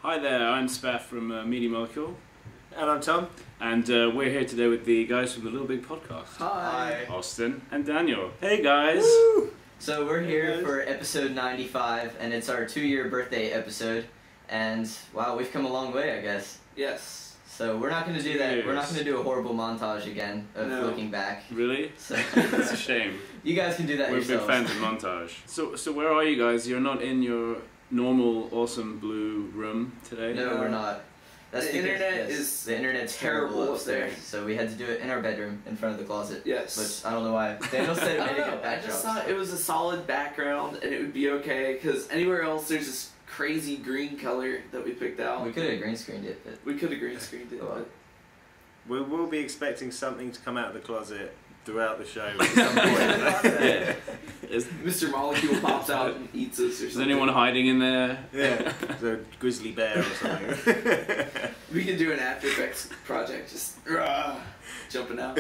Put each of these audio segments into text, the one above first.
Hi there, I'm Spaff from Media Molecule. And I'm Tom. And we're here today with the guys from the LittleBigPodcast. Hi. Austin and Daniel. Hey guys! Woo! So we're here for episode 95, and it's our 2-year birthday episode. And wow, we've come a long way, I guess. Yes. So we're not going to do that. We're not going to do a horrible montage again of looking back. Really? So it's a shame. You guys can do that yourselves. We're big fans of montage. So where are you guys? You're not in your normal, awesome blue room today? No, we're not. That's the internet is the internet's terrible upstairs, so we had to do it in our bedroom in front of the closet. Yes. Which I don't know why. Daniel said it made a I just thought it was a solid background and it would be okay, because anywhere else there's this crazy green color that we picked out. We could have green screened it, but we could have green screened it. But we will be expecting something to come out of the closet throughout the show at some point. Yeah. Mr. Molecule pops out and eats us or something. Is anyone hiding in there? Yeah, the grizzly bear or something. We could do an After Effects project, just jumping out.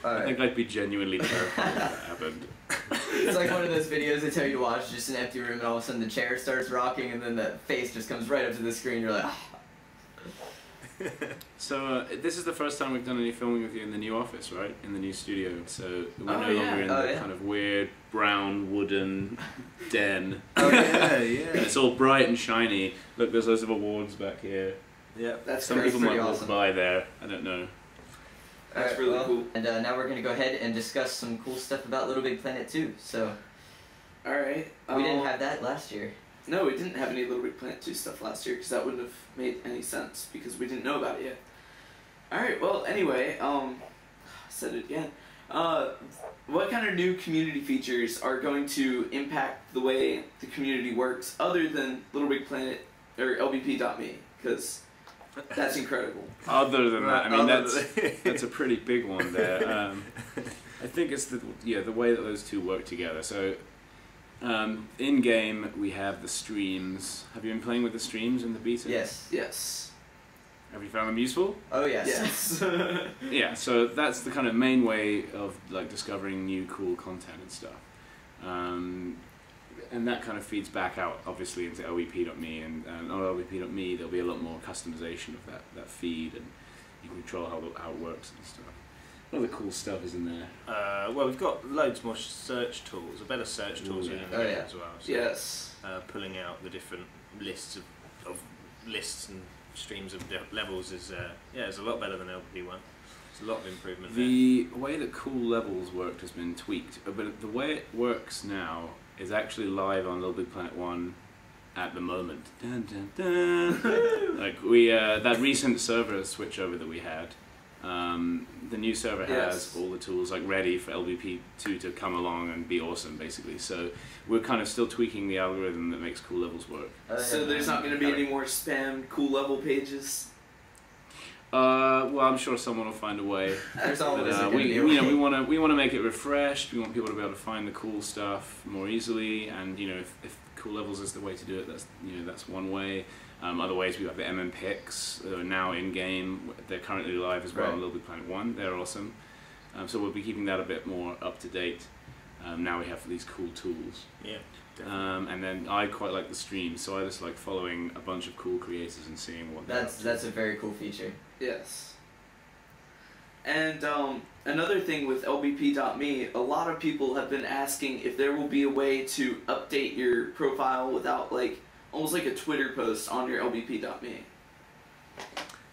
I think I'd be genuinely terrified if that happened. It's like one of those videos they tell you to watch, just an empty room, and all of a sudden the chair starts rocking, and then the face just comes right up to the screen. You're like, ah. So this is the first time we've done any filming with you in the new office, right? In the new studio. So we're no yeah. longer in the kind of weird brown wooden den. Oh yeah, And it's all bright and shiny. Look, there's loads of awards back here. Yeah. That's Some people might walk awesome. by there. I don't know. That's really cool. And now we're going to go ahead and discuss some cool stuff about Little Big Planet 2. So Alright. we didn't have that last year. No, we didn't have any Little Big Planet 2 stuff last year, because that wouldn't have made any sense, because we didn't know about it yet. Alright, well, anyway, I said it again. What kind of new community features are going to impact the way the community works, other than Little Big Planet, or LBP.me, because that's incredible. Other than that, I mean, Other that's a pretty big one there. I think it's the way that those two work together. So in game we have the streams. Have you been playing with the streams in the beta? Yes. Yes. Have you found them useful? Oh, yes. Yes. Yeah. So that's the kind of main way of like discovering new cool content and stuff. And that kind of feeds back out, obviously, into LBP.me, and on LBP.me there'll be a lot more customization of that feed, and you can control how it works and stuff. What other cool stuff is in there? Well, we've got loads more search tools, better search tools in the game as well. So, Yes. pulling out the different lists of lists and streams of levels is is a lot better than LBP one. There's a lot of improvement there. The way that cool levels worked has been tweaked, but the way it works now is actually live on Little Big Planet 1 at the moment. Dun, dun, dun. Like that recent server switchover that we had, the new server has all the tools like ready for LBP2 to come along and be awesome, basically. So we're kind of still tweaking the algorithm that makes cool levels work. So there's not going to be any more spam cool level pages? Well, I'm sure someone will find a way. There's always But, we want to make it refreshed. We want people to be able to find the cool stuff more easily, and if cool levels is the way to do it, that's one way. Other ways, we have the MM picks that are now in game. They're currently live as well on Little Big Planet 1. They're awesome. So we'll be keeping that a bit more up to date. Now we have these cool tools. Yeah. And then I quite like the streams, so I just like following a bunch of cool creators and seeing what they're up to. That's a very cool feature. Yes. And another thing with LBP.me, a lot of people have been asking if there will be a way to update your profile without almost like a Twitter post on your LBP.me.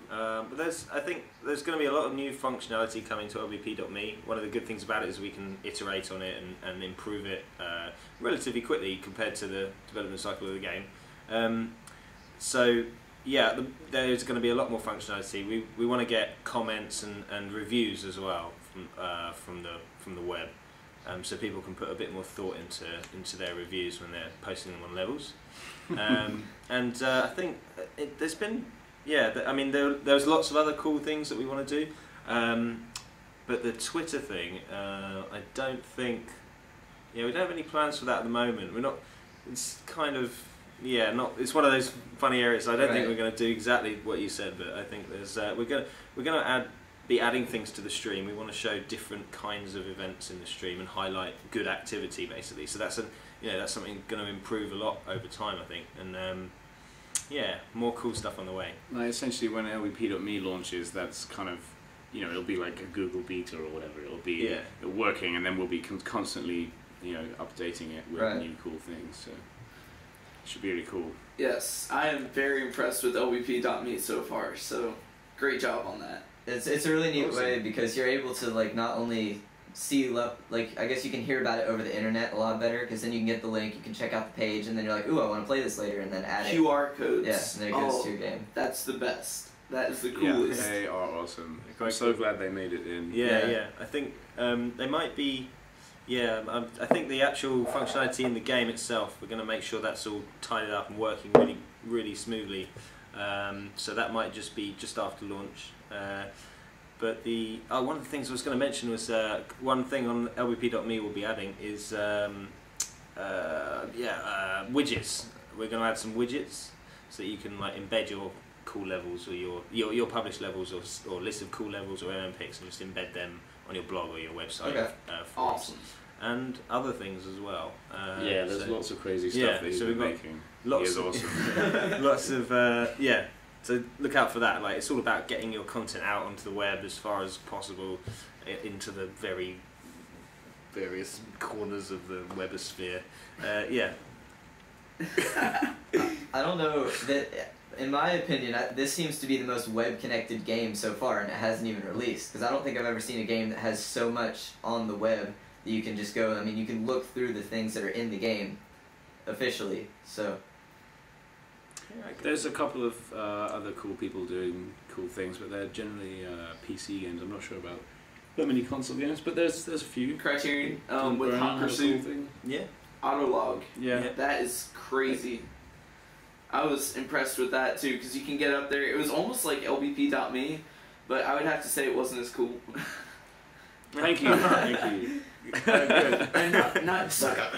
But I think there's going to be a lot of new functionality coming to LBP.me. One of the good things about it is we can iterate on it and improve it relatively quickly compared to the development cycle of the game. So yeah, there's going to be a lot more functionality. We want to get comments and reviews as well from the web, so people can put a bit more thought into their reviews when they're posting them on levels. And I think there's been. Yeah, I mean, there's lots of other cool things that we want to do, but the Twitter thing, I don't think, we don't have any plans for that at the moment. We're not. It's kind of, it's one of those funny areas. I don't think we're going to do exactly what you said, but I think there's we're going to be adding things to the stream. We want to show different kinds of events in the stream and highlight good activity, basically. So that's something going to improve a lot over time, I think, and. yeah, more cool stuff on the way. Like essentially, when LBP.me launches, that's kind of, you know, it'll be like a Google beta or whatever. It'll be working, and then we'll be constantly, you know, updating it with new cool things. So it should be really cool. Yes, I am very impressed with LBP.me so far. So great job on that. It's a really neat way because you're able to like not only see like I guess you can hear about it over the internet a lot better because then you can get the link, you can check out the page, and then you're like, ooh, I want to play this later, and then add it. QR codes. Yeah, and then it goes to your game. That's the best. That is the coolest. Yeah, they are awesome. I'm so glad they made it in. Yeah. I think they might be. Yeah, I think the actual functionality in the game itself, we're going to make sure that's all tidied up and working really, really smoothly. So that might just be just after launch. But one of the things I was going to mention was one thing on LBP.me we'll be adding is widgets. We're going to add some widgets so that you can like embed your cool levels or your published levels or list of cool levels or MM picks and just embed them on your blog or your website. Okay. Awesome. And other things as well. There's lots of crazy stuff that you're making. Lots of awesome. Lots of So look out for that. Like it's all about getting your content out onto the web as far as possible, into the very various corners of the webosphere. I don't know that. In my opinion, this seems to be the most web-connected game so far, and it hasn't even released. Because I don't think I've ever seen a game that has so much on the web that you can just go. I mean, you can look through the things that are in the game officially. So there's a couple of other cool people doing cool things, but they're generally PC games. I'm not sure about that many console games, but there's a few. Criterion with Hot Pursuit. Cool thing. Yeah. Autolog. Yeah. That is crazy. I was impressed with that too, because you can get up there. It was almost like LBP.me, but I would have to say it wasn't as cool. Thank you. Thank you. Good. And not suck up.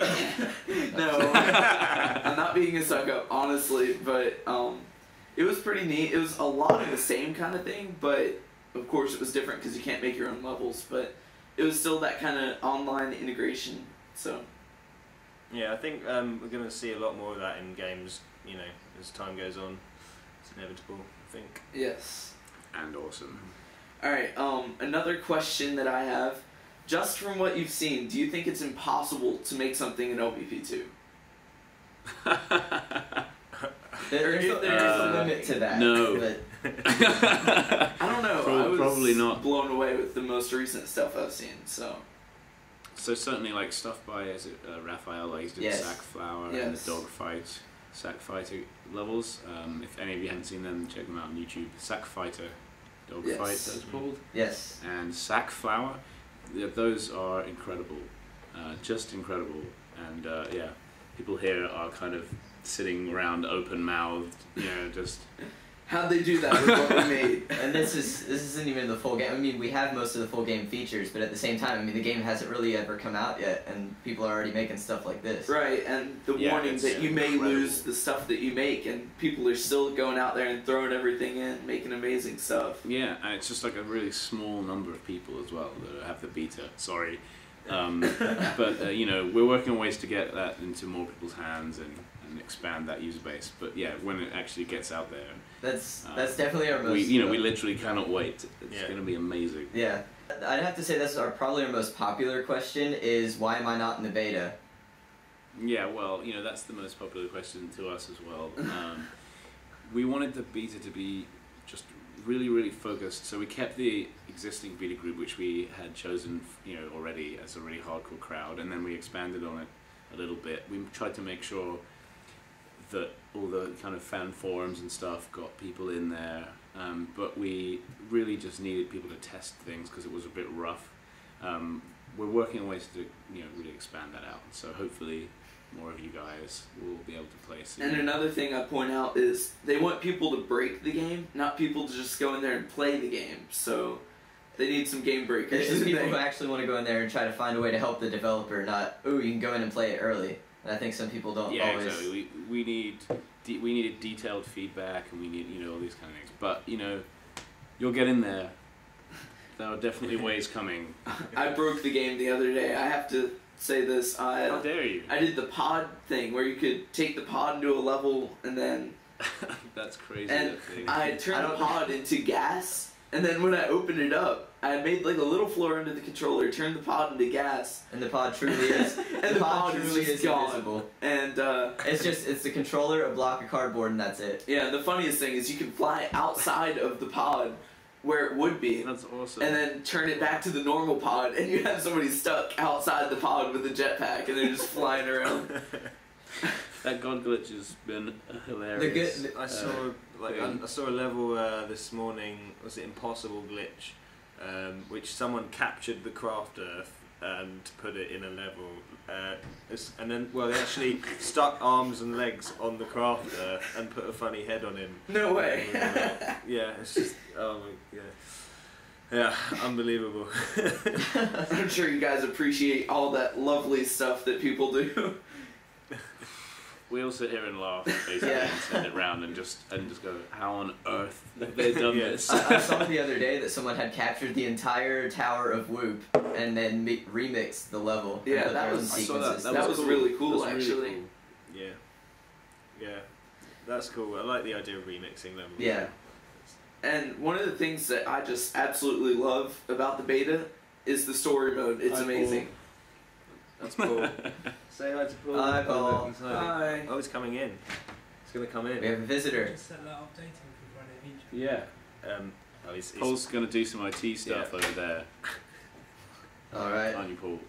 No, I'm not being a suck up, honestly, but it was pretty neat. It was a lot of the same kind of thing, but of course it was different because you can't make your own levels, but it was still that kind of online integration, so. Yeah, I think we're going to see a lot more of that in games, you know, as time goes on. It's inevitable, I think. Yes. And awesome. Alright, another question that I have. Just from what you've seen, do you think it's impossible to make something in LBP2? There's a limit to that. No. But I don't know. I was probably not. blown away with the most recent stuff I've seen, so. So certainly like stuff by Raphael, like he's doing Sackflower and the Dogfight, Sackfighter levels. If any of you haven't seen them, check them out on YouTube. Sackfighter, Dogfight, that's called. Yes. And Sackflower, those are incredible, just incredible. And people here are kind of sitting around open-mouthed, you know, just. How'd they do that with what we made? And this isn't even the full game. I mean, we have most of the full game features, but at the same time, I mean, the game hasn't really ever come out yet, and people are already making stuff like this. Right, and the warning that you may lose the stuff that you make, and people are still going out there and throwing everything in, making amazing stuff. Yeah, and it's just like a really small number of people as well that have the beta. Sorry. But, you know, we're working on ways to get that into more people's hands and expand that user base. But yeah, when it actually gets out there, that's definitely our most. We literally cannot wait. It's going to be amazing. Yeah, I'd have to say that's probably our most popular question is why am I not in the beta? Yeah, well, you know that's the most popular question to us as well. We wanted the beta to be just really, really focused. So we kept the existing beta group, which we had chosen, you know, already as a really hardcore crowd, and then we expanded on it a little bit. We tried to make sure that all the kind of fan forums and stuff got people in there, but we really just needed people to test things because it was a bit rough. We're working on ways to, you know, really expand that out. So hopefully more of you guys will be able to play soon. And another thing I point out is they want people to break the game, not people to just go in there and play the game. So they need some game breakers. There's just people who actually want to go in there and try to find a way to help the developer, not, ooh, you can go in and play it early. And I think some people don't always. Exactly. We needed detailed feedback, and we need, you know, all these kind of things. But you know, you'll get in there. There are definitely ways coming. I broke the game the other day. I have to say this. How dare you? I did the pod thing where you could take the pod into a level and then That's crazy. And that thing. I turned the pod into gas, and then when I opened it up, I made like a little floor under the controller, turned the pod into gas, And the pod truly is. and the pod truly is is gone. invisible. And It's the controller, a block of cardboard, and that's it. yeah, and the funniest thing is you can fly outside of the pod where it would be, That's awesome. and then turn it back to the normal pod, and you have somebody stuck outside the pod with a jetpack, and they're just flying around. That god glitch has been The hilarious. good. I saw I saw a level this morning. Was it Impossible Glitch, which someone captured the craft earth and put it in a level, and then they actually stuck arms and legs on the craft earth and put a funny head on him. No way. Yeah, it's just yeah, unbelievable. I'm sure you guys appreciate all that lovely stuff that people do. We all sit here and laugh basically Yeah. and send it round and just go, how on earth have they done Yeah. this? I saw the other day that someone had captured the entire Tower of Whoop and then remixed the level. Yeah, and put that their own was- I saw sequences. That was really cool, That's really actually. cool. Yeah, that's cool. I like the idea of remixing levels. Yeah. And one of the things that I just absolutely love about the beta is the story mode. It's Hi, amazing. That's cool. Say hi to Paul. Hi, Paul. He's hiding. Hi. Oh, he's coming in. He's gonna come We in. have a visitor. Just set that updating for Friday feature. Yeah. Oh, he's Paul's going to do some IT stuff Yeah. over there. Alright. Aren't you, Paul?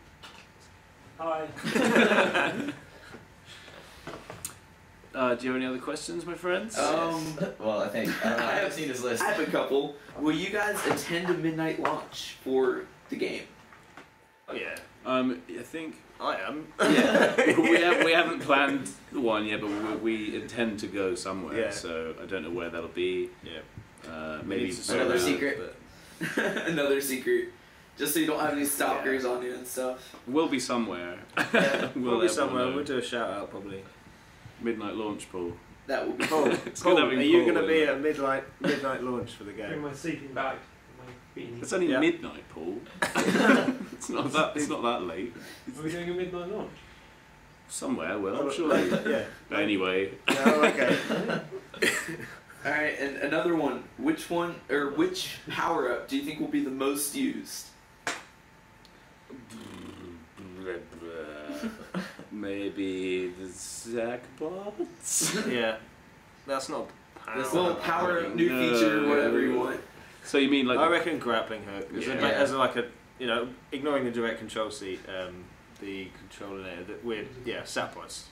Hi. Do you have any other questions, my friends? Well, I think. I haven't seen his list. I have a couple. Will you guys attend a midnight launch for the game? Oh yeah, I think I am. yeah, we haven't planned one yet, but we intend to go somewhere. Yeah. So I don't know where that'll be. Yeah. Maybe Need to Another sort it out, secret. but- Another secret. Just so you don't have any stalkers on you and stuff. We'll be somewhere. Yeah, We'll be everyone somewhere. know. We'll do a shout out probably. Midnight launch, Paul. That would be Paul, It's Paul, good are having you Paul, going to be isn't at a midnight launch for the Bring game? my sleeping bag and my beanie. It's only Yeah. midnight, Paul. It's not that late. Are we doing a midnight launch? Somewhere, well, I'm Oh, sure. Yeah. But anyway, Oh, okay. Alright, and another one. Which power up do you think will be the most used? maybe the Zackbots. Yeah. That's not power. Well, power up, new No. feature, whatever you want. So you mean like I reckon grappling hook. Yeah. Ignoring the direct control seat, the controller there, Sappods.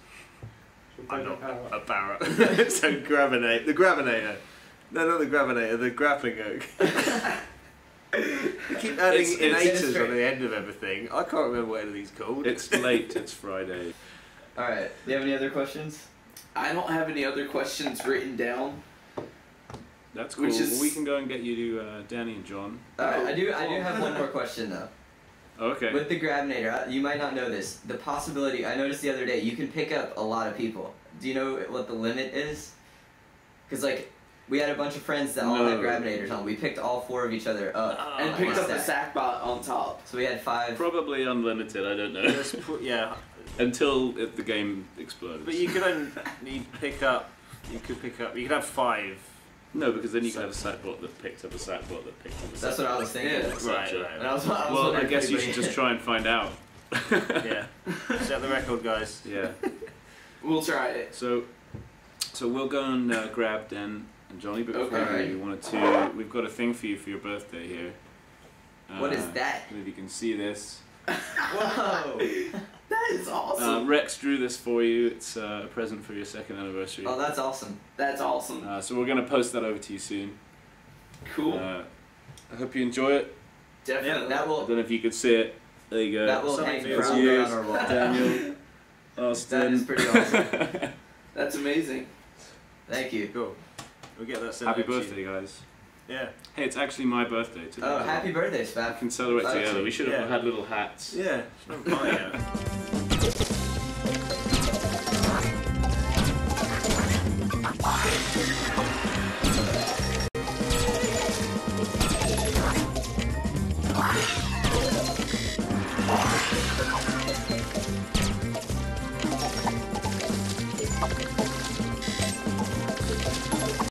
Should we I'm play not the power a up? barra. So the gravinator. No, not the gravinator, the grappling hook. You keep adding It's innators on the end of everything. I can't remember what any of these called. it's late, it's Friday. Alright. Do you have any other questions? I don't have any other questions written down. That's cool. Which is- Well, we can go and get you to Danny and John. Alright, I do have one more question though. Okay. With the Gravinator, you might not know this. The possibility, I noticed the other day, you can pick up a lot of people. Do you know what the limit is? Because, like, we had a bunch of friends that all had No. Gravinators on. We picked all 4 of each other up. And on picked one up the stack. Sackbot on top. So we had 5. Probably unlimited, I don't know. Yeah, Until the game explodes. but you could pick up. You could have 5. No, because then you could have a sackbot that picked up a sackbot that picked up a That's what I was thinking. Yeah. Right. And I was Well, I wondering guess if you should anybody- just try and find out. Yeah. Set the record, guys. Yeah. We'll try it. So we'll go and grab Dan and Johnny, but before Okay. we wanted to, we've got a thing for you for your birthday here. What is that? If you can see this. Whoa! That is awesome. Rex drew this for you. It's a present for your 2nd anniversary. Oh, that's awesome. That's awesome. So we're going to post that over to you soon. Cool. I hope you enjoy it. Definitely. That I will don't know if you could see it. There you go. that will Something hang for you. proudly on our wall. Daniel, Austin. That is pretty awesome. That's amazing. Thank you. Cool. We'll get that sent Happy over to you. birthday, guys. Yeah. Hey, it's actually my birthday today. Oh, happy birthday, We Spaff. can celebrate That's together. We should have yeah. had little hats. Yeah. Should have a party out.